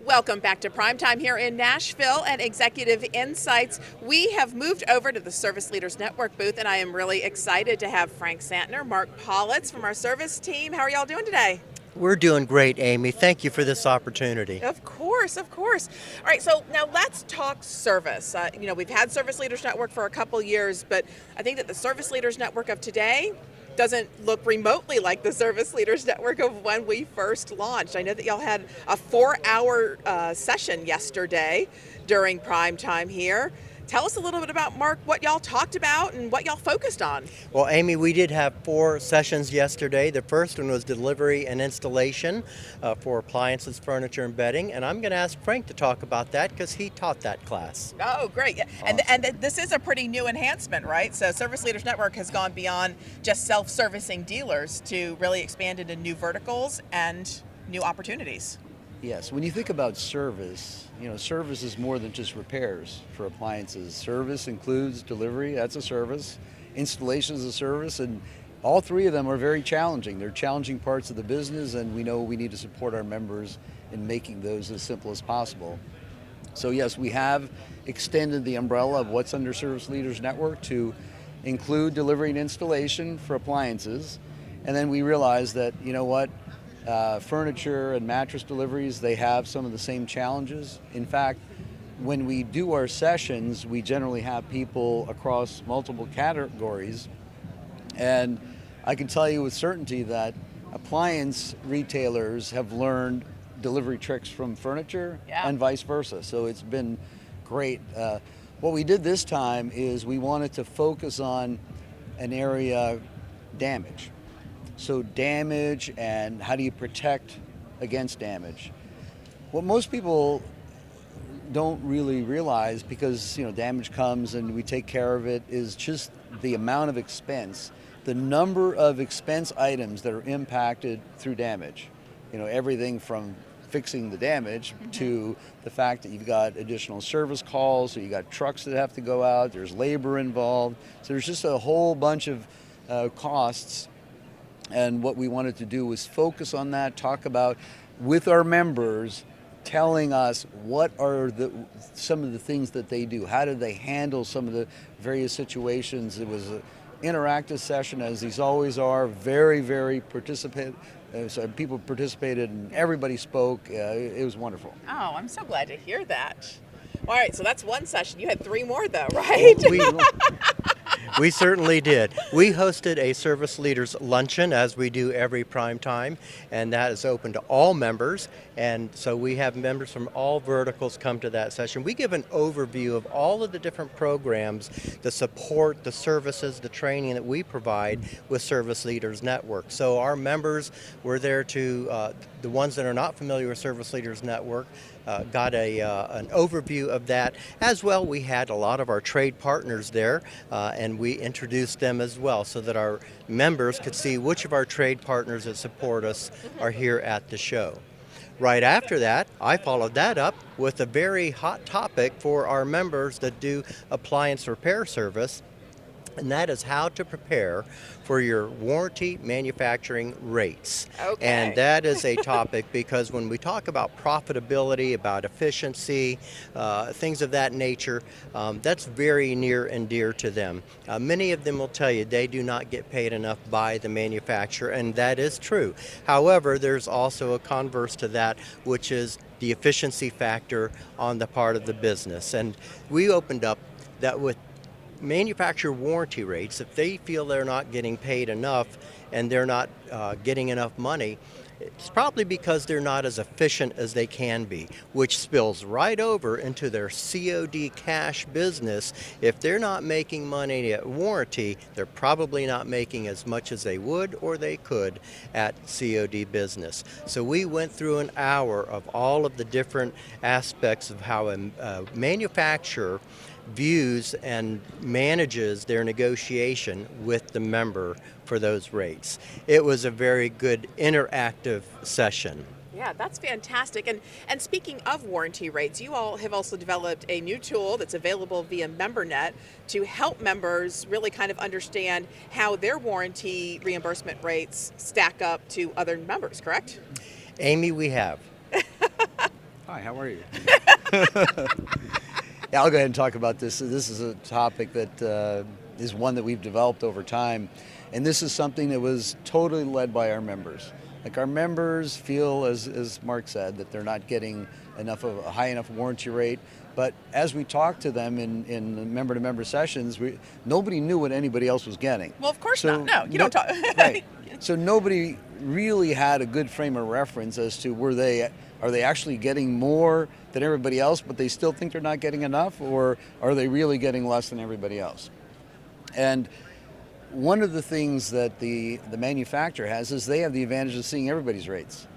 Welcome back to Primetime here in Nashville and Executive Insights. We have moved over to the Service Leaders Network booth, and I am really excited to have Frank Sandtner, Mark Pollitz from our service team. How are y'all doing today? We're doing great, Amy. Thank you for this opportunity. Of course, of course. All right, so now let's talk service. We've had Service Leaders Network for a couple years, but I think that the Service Leaders Network of today doesn't look remotely like the Service Leaders Network of when we first launched. I know that y'all had a 4-hour session yesterday during prime time here. Tell us a little bit about, Mark, what y'all talked about and what y'all focused on. Well, Amy, we did have 4 sessions yesterday. The first one was delivery and installation for appliances, furniture, and bedding. And I'm going to ask Frank to talk about that because he taught that class. Oh, great. Yeah. Awesome. And this is a pretty new enhancement, right? So Service Leaders Network has gone beyond just self-servicing dealers to really expand into new verticals and new opportunities. Yes, when you think about service, service is more than just repairs for appliances. Service includes delivery, that's a service. Installation is a service, and all 3 of them are very challenging. They're challenging parts of the business, and we know we need to support our members in making those as simple as possible. So yes, we have extended the umbrella of what's under Service Leaders Network to include delivery and installation for appliances. And then we realized that, furniture and mattress deliveries, they have some of the same challenges. In fact, when we do our sessions, we generally have people across multiple categories. And I can tell you with certainty that appliance retailers have learned delivery tricks from furniture and vice versa. So it's been great. What we did this time is we wanted to focus on an area, damage. So damage and how do you protect against damage? What most people don't really realize, because damage comes and we take care of it, is just the amount of expense, the number of expense items that are impacted through damage. Everything from fixing the damage to the fact that you've got additional service calls, so you got trucks that have to go out, there's labor involved. So there's just a whole bunch of costs. And what we wanted to do was focus on that, talk about with our members, telling us what are some of the things that they do, how do they handle some of the various situations. It was an interactive session, as these always are, very, very so people participated and everybody spoke. It was wonderful. Oh, I'm so glad to hear that. All right, so that's one session. You had 3 more though, right? We certainly did. We hosted a service leaders luncheon, as we do every prime time, and that is open to all members. And so we have members from all verticals come to that session. We give an overview of all of the different programs, the support, the services, the training that we provide with Service Leaders Network. So our members were there to, the ones that are not familiar with Service Leaders Network, got an overview of that. As well, we had a lot of our trade partners there, and we introduced them as well so that our members could see which of our trade partners that support us are here at the show. Right after that, I followed that up with a very hot topic for our members that do appliance repair service, and that is how to prepare for your warranty manufacturing rates. Okay. And that is a topic because when we talk about profitability, about efficiency, things of that nature, that's very near and dear to them. Many of them will tell you they do not get paid enough by the manufacturer, and that is true. However, there's also a converse to that, which is the efficiency factor on the part of the business. And we opened up that with manufacturer warranty rates, if they feel they're not getting paid enough and they're not getting enough money, it's probably because they're not as efficient as they can be, which spills right over into their COD cash business. If they're not making money at warranty, they're probably not making as much as they would or they could at COD business. So we went through an hour of all of the different aspects of how a manufacturer views and manages their negotiation with the member for those rates. It was a very good interactive session. Yeah, that's fantastic. And speaking of warranty rates, you all have also developed a new tool that's available via MemberNet to help members really kind of understand how their warranty reimbursement rates stack up to other members, correct? Amy, we have. Hi, how are you? Yeah, I'll go ahead and talk about this. This is a topic that is one that we've developed over time, and this is something that was totally led by our members. Like our members feel, as Mark said, that they're not getting enough of a high enough warranty rate. But as we talked to them in member-to-member sessions, nobody knew what anybody else was getting. Well, of course not. No, you don't talk. Right. So nobody really had a good frame of reference as to are they actually getting more than everybody else, but they still think they're not getting enough, or are they really getting less than everybody else? And one of the things that the manufacturer has is they have the advantage of seeing everybody's rates.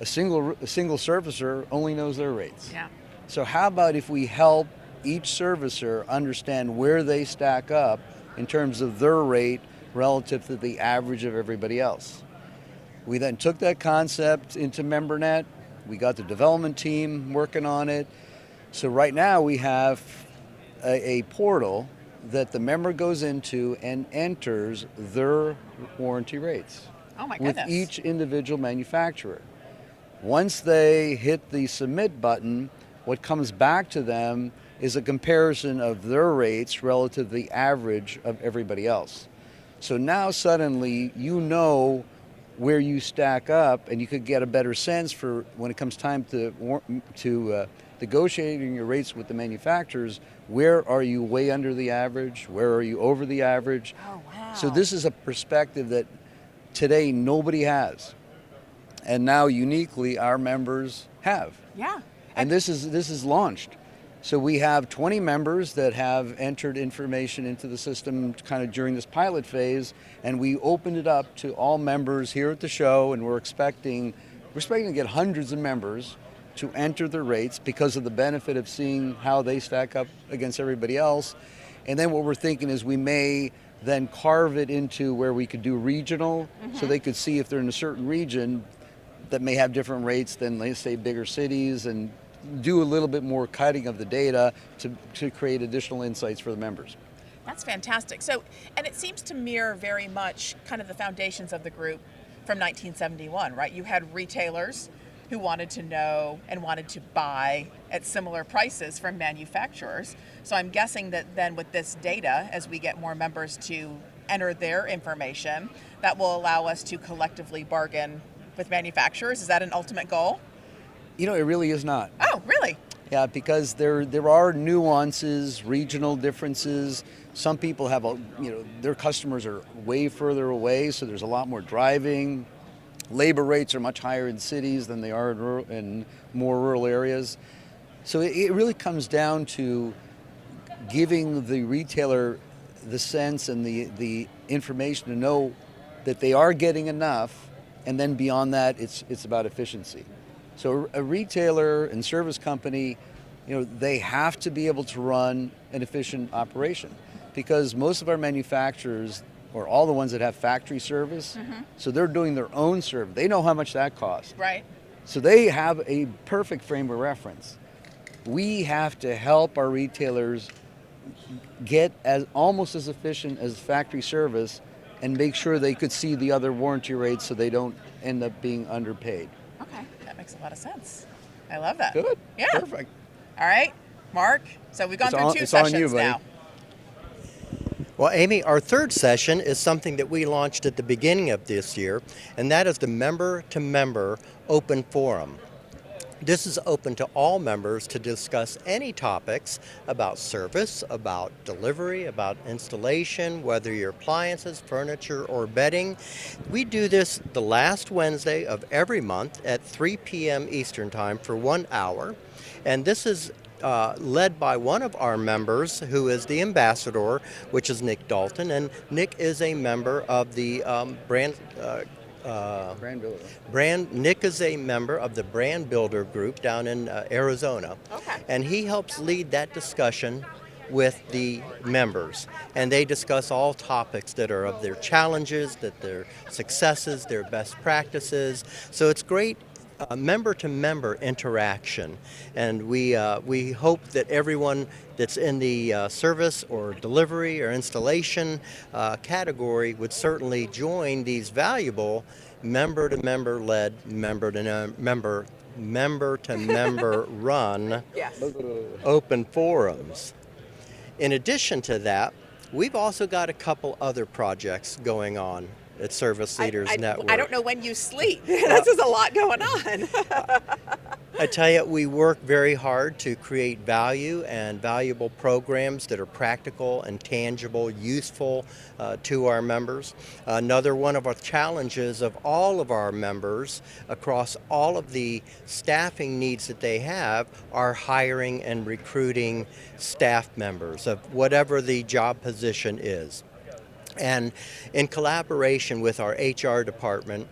A single servicer only knows their rates. Yeah. So how about if we help each servicer understand where they stack up in terms of their rate relative to the average of everybody else? We then took that concept into MemberNet. We got the development team working on it. So right now we have a portal that the member goes into and enters their warranty rates. Oh my goodness. With each individual manufacturer. Once they hit the submit button, what comes back to them is a comparison of their rates relative to the average of everybody else. So now suddenly you know where you stack up, and you could get a better sense for when it comes time to negotiating your rates with the manufacturers. Where are you way under the average? Where are you over the average? Oh, wow. So this is a perspective that today nobody has, and now uniquely our members have. Yeah. And this is launched. So we have 20 members that have entered information into the system kind of during this pilot phase, and we opened it up to all members here at the show, and we're expecting to get hundreds of members to enter their rates because of the benefit of seeing how they stack up against everybody else. And then what we're thinking is we may then carve it into where we could do regional, so they could see if they're in a certain region that may have different rates than, let's say, bigger cities, and do a little bit more cutting of the data to create additional insights for the members. That's fantastic. So, and it seems to mirror very much kind of the foundations of the group from 1971, right? You had retailers who wanted to know and wanted to buy at similar prices from manufacturers. So I'm guessing that then with this data, as we get more members to enter their information, that will allow us to collectively bargain with manufacturers. Is that an ultimate goal? You know, it really is not. Oh, really? Yeah, because there are nuances, regional differences. Some people have their customers are way further away, so there's a lot more driving. Labor rates are much higher in cities than they are in more rural areas. So it really comes down to giving the retailer the sense and the information to know that they are getting enough, and then beyond that, it's about efficiency. So a retailer and service company, they have to be able to run an efficient operation, because most of our manufacturers, or all the ones that have factory service, so they're doing their own service. They know how much that costs. Right. So they have a perfect frame of reference. We have to help our retailers get almost as efficient as factory service, and make sure they could see the other warranty rates so they don't end up being underpaid. Okay, that makes a lot of sense. I love that. Good. Yeah. Perfect. All right, Mark. So we've gone through two it's on sessions you, buddy. now. Well, Amy, our third session is something that we launched at the beginning of this year, and that is the member-to-member open forum. This is open to all members to discuss any topics about service, about delivery, about installation, whether your appliances, furniture, or bedding. We do this the last Wednesday of every month at 3 p.m. Eastern Time for 1 hour. And this is led by one of our members, who is the ambassador, which is Nick Dalton. And Nick is a member of the Brand Builder. Nick is a member of the Brand Builder group down in Arizona. Okay. And he helps lead that discussion with the members. And they discuss all topics that are of their challenges, that their successes, their best practices. So it's great member-to-member interaction. And we hope that everyone that's in the service or delivery or installation category would certainly join these valuable member-to-member led, member-to-member member-to-member run Yes. open forums. In addition to that, we've also got a couple other projects going on at Service Leaders Network. I don't know when you sleep. This is a lot going on. I tell you, we work very hard to create value and valuable programs that are practical and tangible, useful to our members. Another one of our challenges of all of our members across all of the staffing needs that they have are hiring and recruiting staff members of whatever the job position is. And in collaboration with our HR department,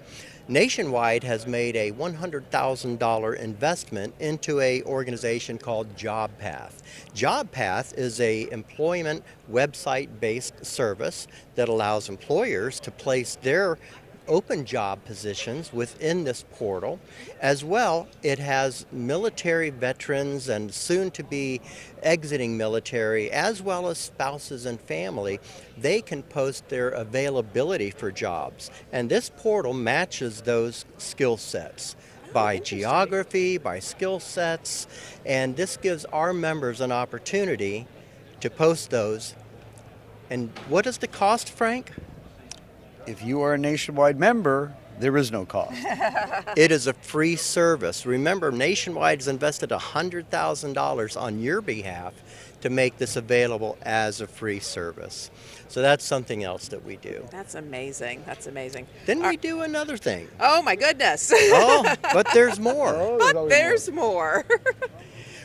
Nationwide has made a $100,000 investment into an organization called JobPath. JobPath is an employment website-based service that allows employers to place their open job positions within this portal. As well, it has military veterans and soon to be exiting military, as well as spouses and family. They can post their availability for jobs, and this portal matches those skill sets by geography, by skill sets, and this gives our members an opportunity to post those. And what is the cost, Frank? If you are a Nationwide member, there is no cost. It is a free service. Remember, Nationwide has invested $100,000 on your behalf to make this available as a free service. So that's something else that we do. That's amazing. That's amazing. Then we do another thing. Oh my goodness. Oh, but there's more. But there's more.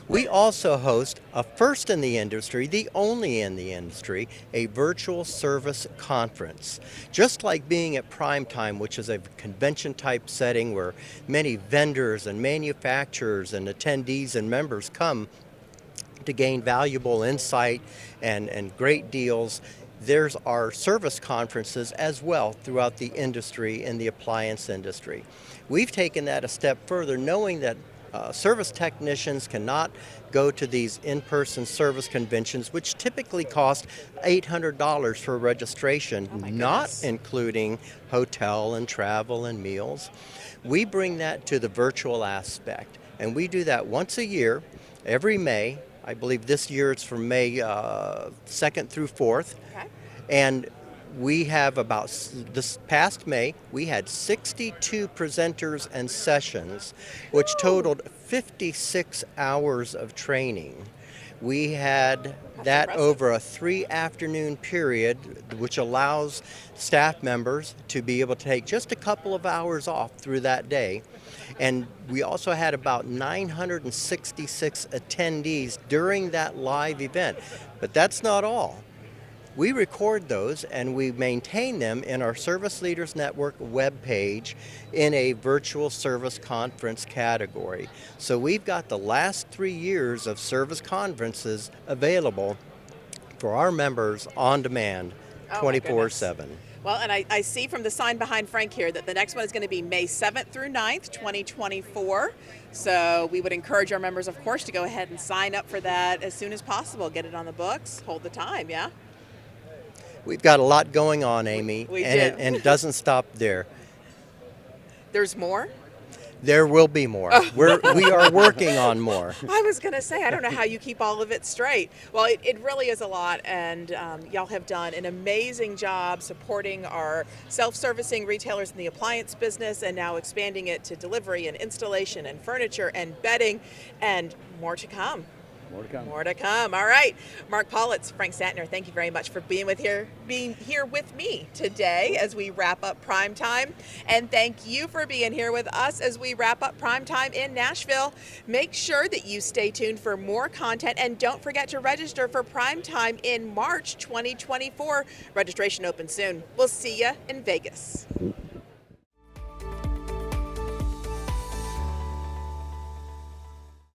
We also host a first in the industry, the only in the industry, a virtual service conference. Just like being at Prime Time, which is a convention type setting where many vendors and manufacturers and attendees and members come to gain valuable insight and great deals. There's our service conferences as well throughout the industry in the appliance industry. We've taken that a step further, knowing that service technicians cannot go to these in-person service conventions, which typically cost $800 for registration, not including hotel and travel and meals. We bring that to the virtual aspect, and we do that once a year, every May. I believe this year it's from May 2nd through 4th. Okay. And we have about, this past May, we had 62 presenters and sessions, which totaled 56 hours of training. We had that over a 3-afternoon period, which allows staff members to be able to take just a couple of hours off through that day. And we also had about 966 attendees during that live event. But that's not all. We record those and we maintain them in our Service Leaders Network webpage in a virtual service conference category. So we've got the last 3 years of service conferences available for our members on demand, 24/7. Well, and I see from the sign behind Frank here that the next one is going to be May 7th through 9th, 2024. So we would encourage our members, of course, to go ahead and sign up for that as soon as possible. Get it on the books, hold the time, yeah? We've got a lot going on, Amy, We and do. and it doesn't stop there. There's more? There will be more. We are working on more. I was going to say, I don't know how you keep all of it straight. Well, it really is a lot, and y'all have done an amazing job supporting our self-servicing retailers in the appliance business and now expanding it to delivery and installation and furniture and bedding, and more to come. More to come. More to come. All right. Mark Pollitz, Frank Sandtner, thank you very much for being here with me today as we wrap up Prime Time. And thank you for being here with us as we wrap up Prime Time in Nashville. Make sure that you stay tuned for more content, and don't forget to register for Prime Time in March 2024. Registration opens soon. We'll see you in Vegas.